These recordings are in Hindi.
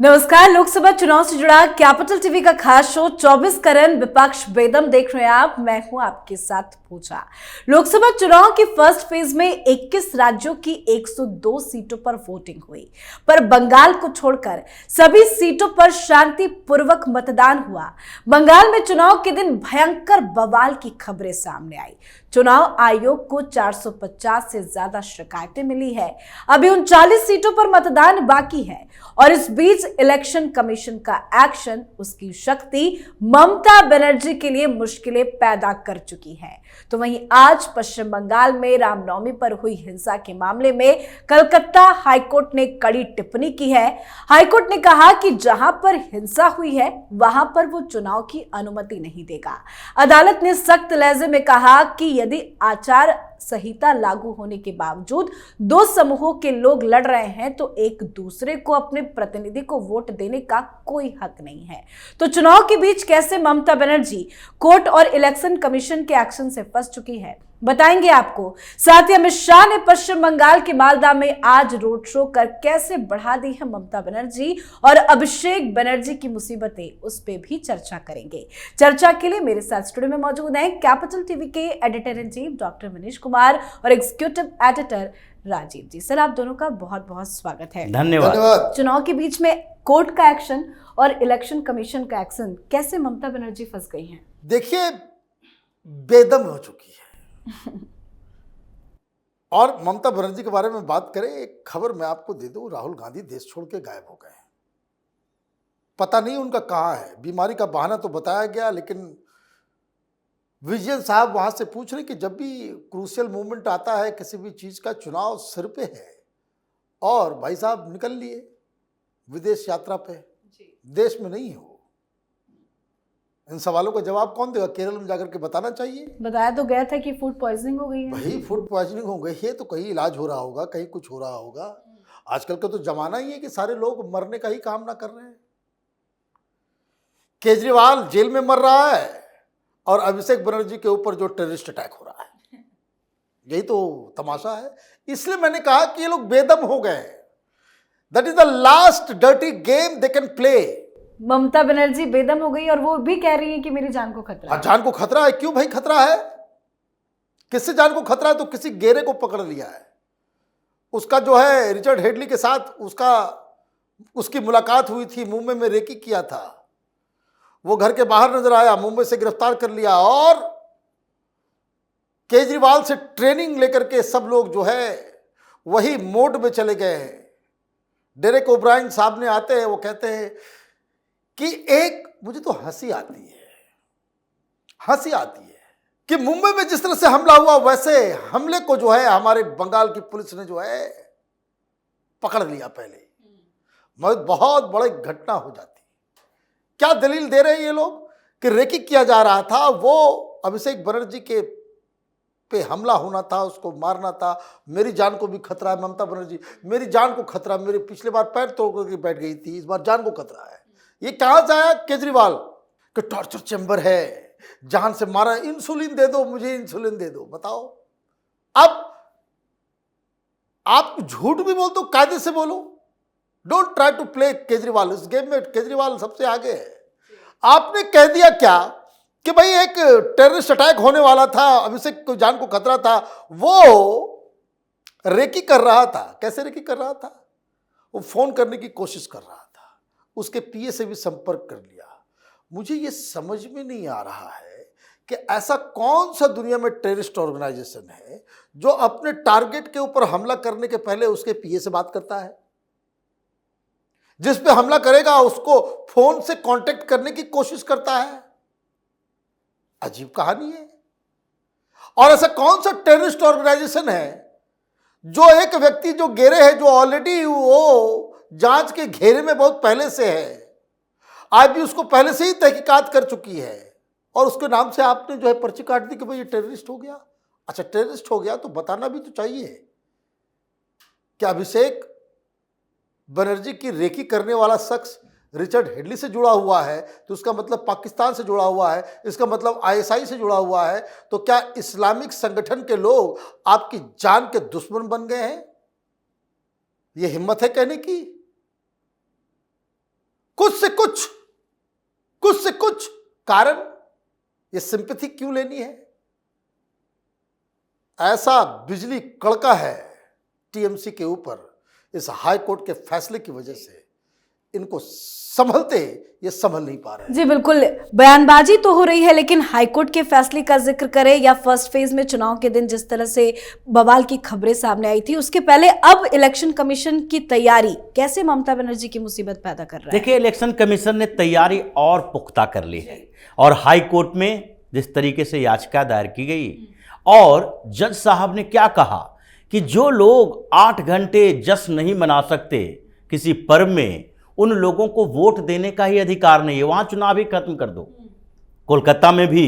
नमस्कार। लोकसभा चुनाव से जुड़ा कैपिटल टीवी का खास शो 24 करन विपक्ष बेदम देख रहे हैं आप। मैं हूं आपके साथ पूजा। लोकसभा चुनाव की फर्स्ट फेज में 21 राज्यों की 102 सीटों पर वोटिंग हुई, पर बंगाल को छोड़कर सभी सीटों पर शांतिपूर्वक मतदान हुआ। बंगाल में चुनाव के दिन भयंकर बवाल की खबरें सामने आई। चुनाव आयोग को 450 से ज्यादा शिकायतें मिली है। अभी 39 सीटों पर मतदान बाकी है और इस बीच इलेक्शन कमीशन का एक्शन, उसकी शक्ति ममता बनर्जी के लिए मुश्किलें पैदा कर चुकी है। तो वहीं आज पश्चिम बंगाल में रामनवमी पर हुई हिंसा के मामले में कलकत्ता हाईकोर्ट ने कड़ी टिप्पणी की है। हाईकोर्ट ने कहा कि जहां पर हिंसा हुई है वहां पर वो चुनाव की अनुमति नहीं देगा। अदालत ने सख्त लहजे में कहा कि यदि आचार संहिता लागू होने के बावजूद दो समूहों के लोग लड़ रहे हैं तो एक दूसरे को अपने प्रतिनिधि को वोट देने का कोई हक नहीं है। तो चुनाव के बीच कैसे ममता बनर्जी कोर्ट और इलेक्शन कमीशन के एक्शन से फंस चुकी है, बताएंगे आपको। साथ ही अमित शाह ने पश्चिम बंगाल के मालदा में आज रोड शो कर कैसे बढ़ा दी है ममता बनर्जी और अभिषेक बनर्जी की मुसीबतें, उस पर भी चर्चा करेंगे। चर्चा के लिए मेरे साथ स्टूडियो में मौजूद हैं कैपिटल टीवी के editor in chief doctor Manish Kumar और एग्जीक्यूटिव एडिटर राजीव जी। सर, आप दोनों का बहुत बहुत स्वागत है। धन्यवाद। चुनाव के बीच में कोर्ट का एक्शन और इलेक्शन कमीशन का एक्शन, कैसे ममता बनर्जी फंस गई हैं? देखिए, बेदम हो चुकी है। और ममता बनर्जी के बारे में बात करें, एक खबर मैं आपको दे दूं, राहुल गांधी देश छोड़ के गायब हो गए हैं। पता नहीं उनका कहाँ है। बीमारी का बहाना तो बताया गया, लेकिन विजयन साहब वहां से पूछ रहे कि जब भी क्रूशियल मूवमेंट आता है किसी भी चीज का, चुनाव सिर पे है और भाई साहब निकल लिए विदेश यात्रा पे, देश में नहीं हो। इन सवालों का जवाब कौन देगा? केरल में जाकर के बताना चाहिए। बताया तो गया था कि फूड पॉइजनिंग हो गई है। भाई, फूड पॉइजनिंग हो गई है तो कहीं इलाज हो रहा होगा, कहीं कुछ हो रहा होगा। आजकल का तो जमाना ही है कि सारे लोग मरने का ही काम ना कर रहे हैं। केजरीवाल जेल में मर रहा है और अभिषेक बनर्जी के ऊपर जो टेररिस्ट अटैक हो रहा है, यही तो तमाशा है। इसलिए मैंने कहा कि ये लोग बेदम हो गए। That is the last dirty game they can play. Mamata Banerjee बेदम हो गई और वो भी कह रही है कि मेरी जान को खतरा है। जान को खतरा है? क्यों भाई खतरा है? किससे जान को खतरा है? तो किसी गेरे को पकड़ लिया है। उसका जो है रिचर्ड हेडली के साथ उसकी मुलाकात हुई थी, मुंबई में रेकी किया था। वो घर के बाहर नजर आया, मुंबई से गिरफ्तार कर लिया और केजरीवाल से ट्रेनिंग लेकर के सब लोग जो है वही मोड में चले गए हैं। डेरेक ओब्रायन साहब ने आते हैं, वो कहते हैं कि मुझे तो हंसी आती है कि मुंबई में जिस तरह से हमला हुआ वैसे हमले को जो है हमारे बंगाल की पुलिस ने जो है पकड़ लिया। पहले बहुत बड़ी घटना हो जाती। क्या दलील दे रहे हैं ये लोग कि रेकी किया जा रहा था, वो अभिषेक बनर्जी के पे हमला होना था, उसको मारना था। मेरी जान को भी खतरा है। ममता बनर्जी, मेरी जान को खतरा, मेरे पिछले बार पैर तोड़ करके बैठ गई थी, इस बार जान को खतरा है। ये कहां से आया केजरीवाल कि टॉर्चर चैम्बर है, जान से मारा, इंसुलिन दे दो, मुझे इंसुलिन दे दो। बताओ, अब आप झूठ भी बोल दो, कायदे से बोलो। Don't try to play Kejriwal. इस गेम में केजरीवाल सबसे आगे है। आपने कह दिया क्या कि भाई एक टेररिस्ट अटैक होने वाला था, अभिषेक को जान को खतरा था, वो रेकी कर रहा था। कैसे रेकी कर रहा था? वो फोन करने की कोशिश कर रहा था, उसके पीए से भी संपर्क कर लिया। मुझे ये समझ में नहीं आ रहा है कि ऐसा कौन सा दुनिया में टेररिस्ट ऑर्गेनाइजेशन है जो अपने टारगेट के ऊपर हमला करने के पहले उसके पीए से बात करता है। जिस पे हमला करेगा उसको फोन से कांटेक्ट करने की कोशिश करता है। अजीब कहानी है। और ऐसा कौन सा टेररिस्ट ऑर्गेनाइजेशन है जो एक व्यक्ति जो घेरे है, जो ऑलरेडी वो जांच के घेरे में बहुत पहले से है, आज भी उसको पहले से ही तहकीकात कर चुकी है, और उसके नाम से आपने जो है पर्ची काट दी कि भाई ये टेररिस्ट हो गया। अच्छा, टेररिस्ट हो गया तो बताना भी तो चाहिए कि अभिषेक बनर्जी की रेकी करने वाला शख्स रिचर्ड हेडली से जुड़ा हुआ है, तो उसका मतलब पाकिस्तान से जुड़ा हुआ है, इसका मतलब आईएसआई से जुड़ा हुआ है। तो क्या इस्लामिक संगठन के लोग आपकी जान के दुश्मन बन गए हैं? ये हिम्मत है कहने की? कुछ से कुछ कारण, ये सिंपैथी क्यों लेनी है? ऐसा बिजली कड़का है टीएमसी के ऊपर इस हाई कोर्ट के फैसले की वजह से, इनको संभलते ये संभल नहीं पा रहे। जी बिल्कुल, बयानबाजी तो हो रही है, लेकिन हाईकोर्ट के फैसले का जिक्र करें या फर्स्ट फेज में चुनाव के दिन जिस तरह से बवाल की खबरें सामने आई थी, उसके पहले अब इलेक्शन कमीशन की तैयारी कैसे ममता बनर्जी की मुसीबत पैदा कर रहा है? देखिए, इलेक्शन कमीशन ने तैयारी और पुख्ता कर ली है और हाई कोर्ट में जिस तरीके से याचिका दायर की गई और जज साहब ने क्या कहा कि जो लोग 8 घंटे जश्न नहीं मना सकते किसी पर्व में, उन लोगों को वोट देने का ही अधिकार नहीं है, वहां चुनाव ही खत्म कर दो। कोलकाता में भी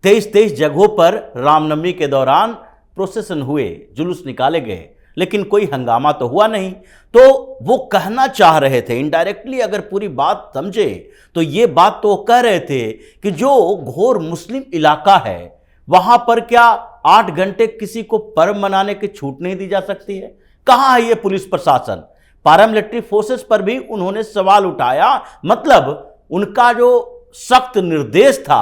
23 जगहों पर रामनवमी के दौरान प्रोसेसन हुए, जुलूस निकाले गए, लेकिन कोई हंगामा तो हुआ नहीं। तो वो कहना चाह रहे थे इनडायरेक्टली, अगर पूरी बात समझे तो ये बात तो कह रहे थे कि जो घोर मुस्लिम इलाका है वहां पर क्या 8 घंटे किसी को पर्व मनाने की छूट नहीं दी जा सकती है? कहां है ये पुलिस प्रशासन? पैरामिलिट्री फोर्सेस पर भी उन्होंने सवाल उठाया। मतलब उनका जो सख्त निर्देश था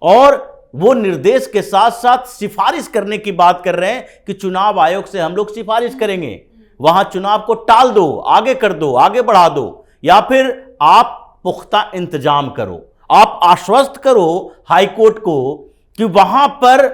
और वो निर्देश के साथ साथ सिफारिश करने की बात कर रहे हैं कि चुनाव आयोग से हम लोग सिफारिश करेंगे, वहां चुनाव को टाल दो, आगे कर दो, आगे बढ़ा दो, या फिर आप पुख्ता इंतजाम करो, आप आश्वस्त करो हाईकोर्ट को कि वहां पर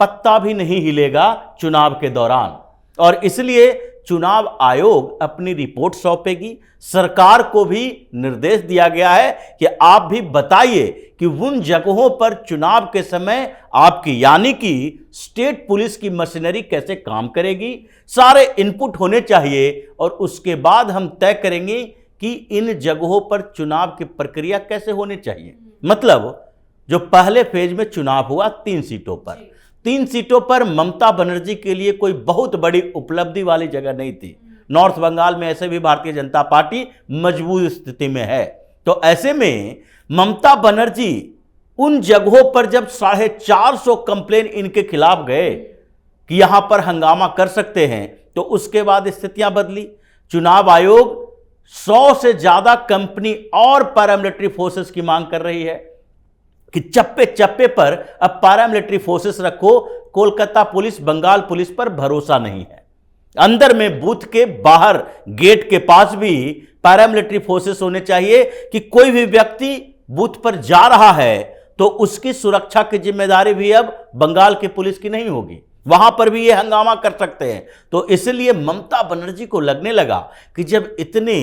पत्ता भी नहीं हिलेगा चुनाव के दौरान। और इसलिए चुनाव आयोग अपनी रिपोर्ट सौंपेगी। सरकार को भी निर्देश दिया गया है कि आप भी बताइए कि उन जगहों पर चुनाव के समय आपकी यानी कि स्टेट पुलिस की मशीनरी कैसे काम करेगी। सारे इनपुट होने चाहिए और उसके बाद हम तय करेंगे कि इन जगहों पर चुनाव की प्रक्रिया कैसे होनी चाहिए। मतलब जो पहले फेज में चुनाव हुआ 3 सीटों पर, 3 सीटों पर ममता बनर्जी के लिए कोई बहुत बड़ी उपलब्धि वाली जगह नहीं थी। नॉर्थ बंगाल में ऐसे भी भारतीय जनता पार्टी मजबूत स्थिति में है। तो ऐसे में ममता बनर्जी उन जगहों पर जब 450 कंप्लेन इनके खिलाफ गए कि यहां पर हंगामा कर सकते हैं, तो उसके बाद स्थितियां बदली। चुनाव आयोग 100 से ज्यादा कंपनी और पैरामिलिट्री फोर्सेस की मांग कर रही है कि चप्पे चप्पे पर अब पैरामिलिट्री फोर्सेस रखो। कोलकाता पुलिस, बंगाल पुलिस पर भरोसा नहीं है। अंदर में बूथ के बाहर गेट के पास भी पैरामिलिट्री फोर्सेस होने चाहिए कि कोई भी व्यक्ति बूथ पर जा रहा है तो उसकी सुरक्षा की जिम्मेदारी भी अब बंगाल की पुलिस की नहीं होगी, वहां पर भी ये हंगामा कर सकते हैं। तो इसलिए ममता बनर्जी को लगने लगा कि जब इतनी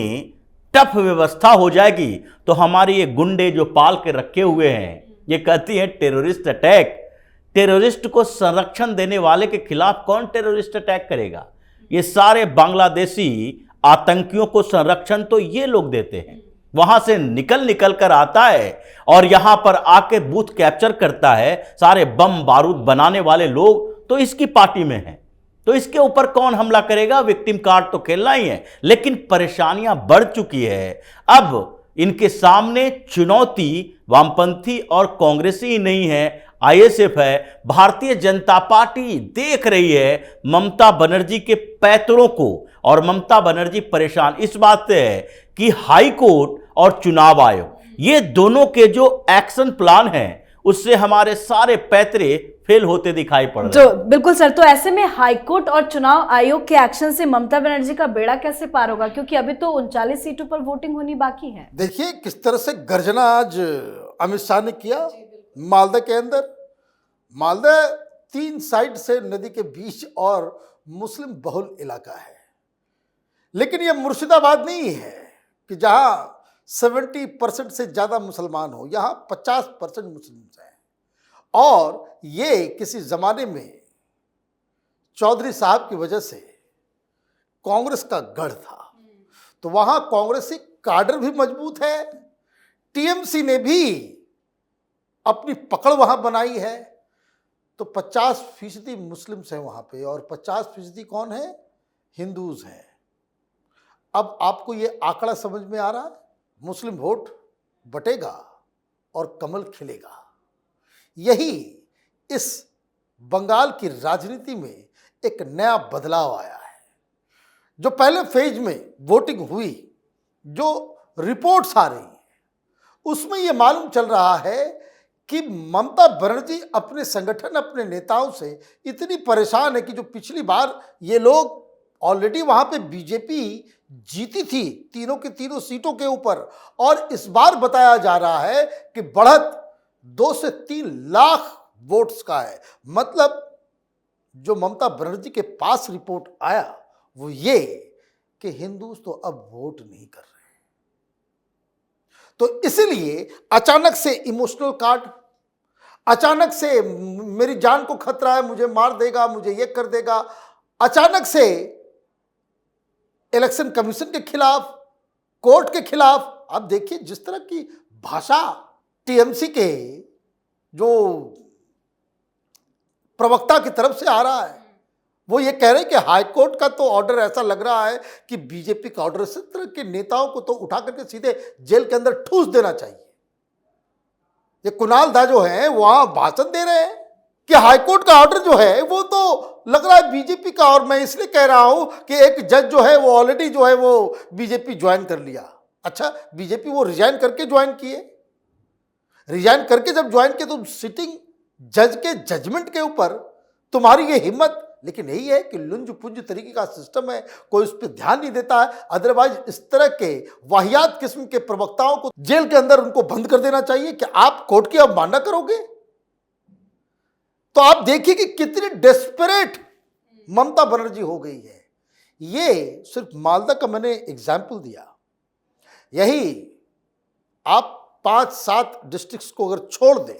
टफ व्यवस्था हो जाएगी तो हमारे ये गुंडे जो पाल के रखे हुए हैं, ये कहती हैं टेररिस्ट अटैक, टेररिस्ट को संरक्षण देने वाले के खिलाफ कौन टेररिस्ट अटैक करेगा? ये सारे बांग्लादेशी आतंकियों को संरक्षण तो ये लोग देते हैं, वहां से निकल कर आता है और यहां पर आके बूथ कैप्चर करता है। सारे बम बारूद बनाने वाले लोग तो इसकी पार्टी में हैं, तो इसके ऊपर कौन हमला करेगा? विक्टिम कार्ड तो खेलना ही है। लेकिन परेशानियां बढ़ चुकी है। अब इनके सामने चुनौती वामपंथी और कांग्रेसी ही नहीं है, आईएसएफ है। भारतीय जनता पार्टी देख रही है ममता बनर्जी के पैतरों को, और ममता बनर्जी परेशान इस बात से है कि हाई कोर्ट और चुनाव आयोग, ये दोनों के जो एक्शन प्लान हैं उससे हमारे सारे पैतरे फेल होते दिखाई पड़ रहे हैं। तो बिल्कुल सर, तो ऐसे में हाईकोर्ट और चुनाव आयोग के एक्शन से ममता बनर्जी का बेड़ा कैसे पार होगा, क्योंकि अभी तो 39 सीटों पर वोटिंग होनी बाकी है। देखिए किस तरह से गर्जना आज अमित शाह ने किया मालदा के अंदर। मालदा 3 साइड से नदी के बीच और मुस्लिम बहुल इलाका है, लेकिन यह मुर्शिदाबाद नहीं है कि जहां 70% से ज्यादा मुसलमान हो। यहां 50% मुस्लिम हैं और ये किसी जमाने में चौधरी साहब की वजह से कांग्रेस का गढ़ था, तो वहां कांग्रेसी काडर भी मजबूत है। टीएमसी ने भी अपनी पकड़ वहां बनाई है। तो 50% मुस्लिम्स हैं वहां पे और 50% कौन है? हिंदूज हैं। अब आपको ये आंकड़ा समझ में आ रहा है? मुस्लिम वोट बटेगा और कमल खिलेगा। यही इस बंगाल की राजनीति में एक नया बदलाव आया है। जो पहले फेज में वोटिंग हुई, जो रिपोर्ट्स आ रही हैं उसमें यह मालूम चल रहा है कि ममता बनर्जी अपने संगठन, अपने नेताओं से इतनी परेशान है कि जो पिछली बार ये लोग ऑलरेडी वहां पे बीजेपी जीती थी तीनों की तीनों सीटों के ऊपर, और इस बार बताया जा रहा है कि बढ़त 2 से 3 लाख वोट्स का है। मतलब जो ममता बनर्जी के पास रिपोर्ट आया वो ये कि हिंदू तो अब वोट नहीं कर रहे, तो इसलिए अचानक से इमोशनल कार्ड, अचानक से मेरी जान को खतरा है, मुझे मार देगा, मुझे ये कर देगा, अचानक से इलेक्शन कमीशन के खिलाफ, कोर्ट के खिलाफ। आप देखिए जिस तरह की भाषा टीएमसी के जो प्रवक्ता की तरफ से आ रहा है, वो ये कह रहे हैं कि हाई कोर्ट का तो ऑर्डर ऐसा लग रहा है कि बीजेपी का ऑर्डर, इस तरह के नेताओं को तो उठा करके सीधे जेल के अंदर ठूस देना चाहिए। ये कुणाल दा जो है वहां भाषण दे रहे हैं कि हाईकोर्ट का ऑर्डर जो है वो तो लग रहा है बीजेपी का, और मैं इसलिए कह रहा हूं कि एक जज जो है वो ऑलरेडी जो है वो बीजेपी ज्वाइन कर लिया। अच्छा, बीजेपी वो रिजाइन करके ज्वाइन किए, रिजाइन करके जब ज्वाइन किए तो सिटिंग जज के जजमेंट के ऊपर तुम्हारी ये हिम्मत। लेकिन यही है कि लुंज पुंज तरीके का सिस्टम है, कोई उस पर ध्यान नहीं देता है। अदरवाइज इस तरह के वाहियात किस्म के प्रवक्ताओं को जेल के अंदर उनको बंद कर देना चाहिए कि आप कोर्ट की अवमानना करोगे। तो आप देखिए कि कितनी डेस्परेट ममता बनर्जी हो गई है। ये सिर्फ मालदा का मैंने एग्जाम्पल दिया, यही आप 5-7 डिस्ट्रिक्ट्स को अगर छोड़ दें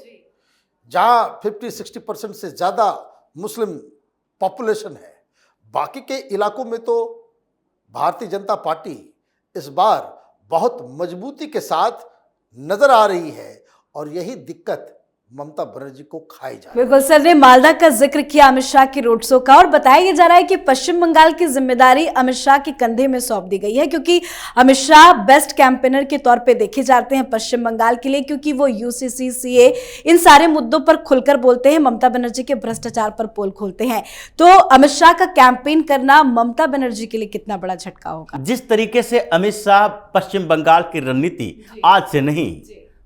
जहां 50-60% से ज्यादा मुस्लिम पॉपुलेशन है, बाकी के इलाकों में तो भारतीय जनता पार्टी इस बार बहुत मजबूती के साथ नजर आ रही है, और यही दिक्कत ममता बनर्जी को खाई जा रही है। बिल्कुल सर ने मालदा का जिक्र किया अमित शाह के रोड शो का, और बताया जा रहा है कि पश्चिम बंगाल की जिम्मेदारी अमित शाह के कंधे में सौंप दी गई है, क्योंकि अमित शाह बेस्ट कैंपेनर के तौर पे देखे जाते हैं पश्चिम बंगाल के लिए, क्योंकि वो यूसीसी, सीए इन सारे मुद्दों पर खुलकर बोलते हैं, ममता बनर्जी के भ्रष्टाचार पर पोल खोलते हैं। तो अमित शाह का कैंपेन करना ममता बनर्जी के लिए कितना बड़ा झटका होगा? जिस तरीके से अमित शाह पश्चिम बंगाल की रणनीति आज से नहीं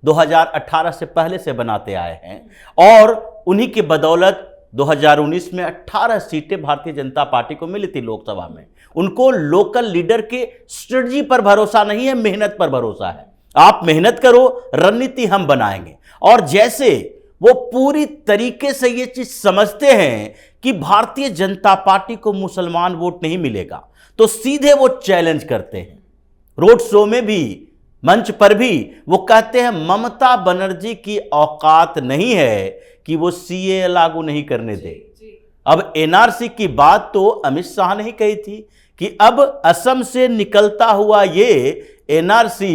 2018 से पहले से बनाते आए हैं, और उन्हीं की बदौलत 2019 में 18 सीटें भारतीय जनता पार्टी को मिली थी लोकसभा में। उनको लोकल लीडर के स्ट्रेटजी पर भरोसा नहीं है, मेहनत पर भरोसा है। आप मेहनत करो, रणनीति हम बनाएंगे। और जैसे वो पूरी तरीके से ये चीज समझते हैं कि भारतीय जनता पार्टी को मुसलमान वोट नहीं मिलेगा, तो सीधे वो चैलेंज करते हैं। रोड शो में भी, मंच पर भी वो कहते हैं ममता बनर्जी की औकात नहीं है कि वो सीए लागू नहीं करने दे। अब एनआरसी की बात तो अमित शाह ने ही कही थी कि अब असम से निकलता हुआ ये एनआरसी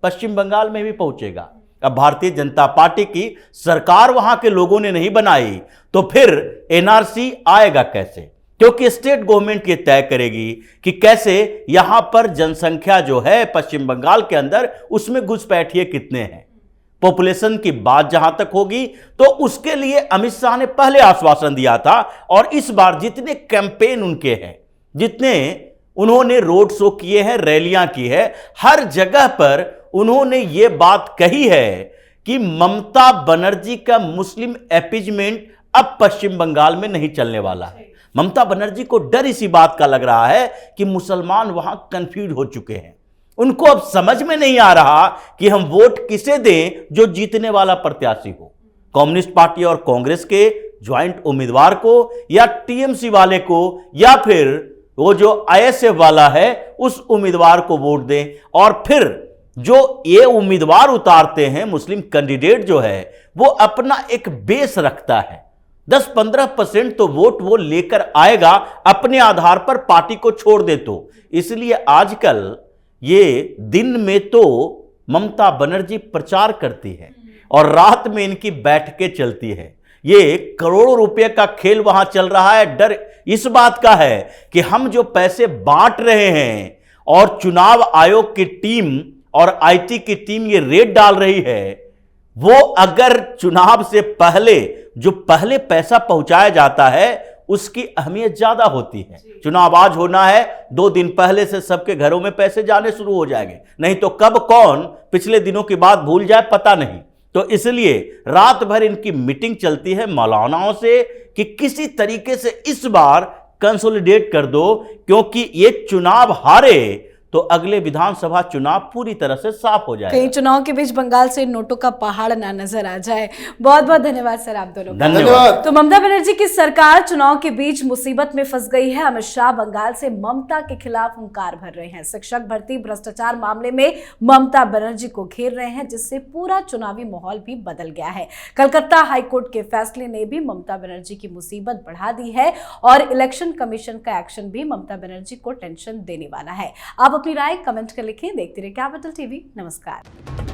पश्चिम बंगाल में भी पहुंचेगा। अब भारतीय जनता पार्टी की सरकार वहां के लोगों ने नहीं बनाई, तो फिर एनआरसी आएगा कैसे? क्योंकि स्टेट गवर्नमेंट ये तय करेगी कि कैसे यहां पर जनसंख्या जो है पश्चिम बंगाल के अंदर, उसमें घुसपैठिए कितने हैं। पॉपुलेशन की बात जहां तक होगी तो उसके लिए अमित शाह ने पहले आश्वासन दिया था, और इस बार जितने कैंपेन उनके हैं, जितने उन्होंने रोड शो किए हैं, रैलियां की है, हर जगह पर उन्होंने ये बात कही है कि ममता बनर्जी का मुस्लिम अपीजमेंट अब पश्चिम बंगाल में नहीं चलने वाला है। ममता बनर्जी को डर इसी बात का लग रहा है कि मुसलमान वहां कंफ्यूज हो चुके हैं। उनको अब समझ में नहीं आ रहा कि हम वोट किसे दें जो जीतने वाला प्रत्याशी हो, कम्युनिस्ट पार्टी और कांग्रेस के ज्वाइंट उम्मीदवार को, या टीएमसी वाले को, या फिर वो जो आईएसएफ वाला है उस उम्मीदवार को वोट दें। और फिर जो ये उम्मीदवार उतारते हैं, मुस्लिम कैंडिडेट जो है, वो अपना एक बेस रखता है, 10-15% तो वोट वो लेकर आएगा, अपने आधार पर पार्टी को छोड़ दे। तो इसलिए आजकल ये दिन में तो ममता बनर्जी प्रचार करती है और रात में इनकी बैठकें चलती है। ये करोड़ों रुपए का खेल वहां चल रहा है। डर इस बात का है कि हम जो पैसे बांट रहे हैं, और चुनाव आयोग की टीम और आईटी की टीम ये रेड डाल रही है, वो अगर चुनाव से पहले जो पहले पैसा पहुंचाया जाता है उसकी अहमियत ज्यादा होती है। चुनाव आज होना है, 2 दिन पहले से सबके घरों में पैसे जाने शुरू हो जाएंगे, नहीं तो कब कौन पिछले दिनों की बात भूल जाए पता नहीं। तो इसलिए रात भर इनकी मीटिंग चलती है मौलानाओं से कि किसी तरीके से इस बार कंसोलिडेट कर दो, क्योंकि ये चुनाव हारे तो अगले विधानसभा चुनाव पूरी तरह से साफ हो जाएगा। कई चुनाव के बीच बंगाल से नोटों का पहाड़ ना नजर आ जाए। बहुत बहुत धन्यवाद सर आप दोनों का। धन्यवाद। तो ममता बनर्जी की सरकार चुनाव के बीच मुसीबत में फंस गई है। अमित शाह बंगाल से ममता के खिलाफ हुंकार भर रहे हैं। शिक्षक भर्ती भ्रष्टाचार मामले में ममता बनर्जी को घेर रहे हैं, जिससे पूरा चुनावी माहौल भी बदल गया है। कलकत्ता हाईकोर्ट के फैसले ने भी ममता बनर्जी की मुसीबत बढ़ा दी है और इलेक्शन कमीशन का एक्शन भी ममता बनर्जी को टेंशन देने वाला है। आप अपनी राय कमेंट कर लिखें। देखते रहिए कैपिटल टीवी। नमस्कार।